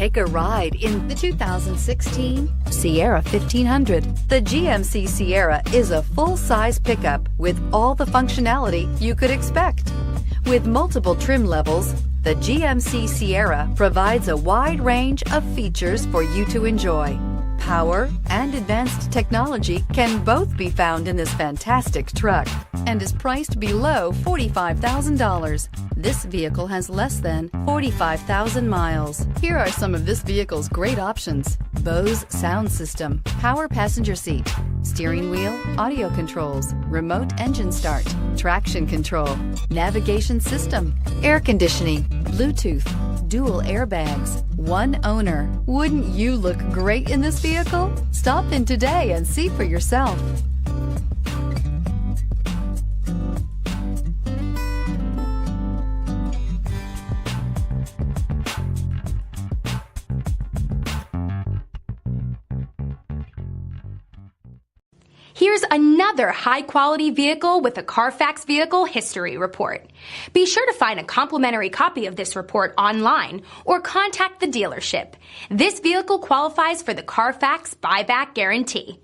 Take a ride in the 2016 Sierra 1500. The GMC Sierra is a full-size pickup with all the functionality you could expect. With multiple trim levels, the GMC Sierra provides a wide range of features for you to enjoy. Power and advanced technology can both be found in this fantastic truck and is priced below $45,000. This vehicle has less than 45,000 miles. Here are some of this vehicle's great options: Bose sound system, power passenger seat, steering wheel audio controls, remote engine start, traction control, navigation system, air conditioning, Bluetooth, dual airbags, one owner. Wouldn't you look great in this vehicle? Stop in today and see for yourself. Here's another high-quality vehicle with a CARFAX Vehicle History Report. Be sure to find a complimentary copy of this report online or contact the dealership. This vehicle qualifies for the CARFAX Buyback Guarantee.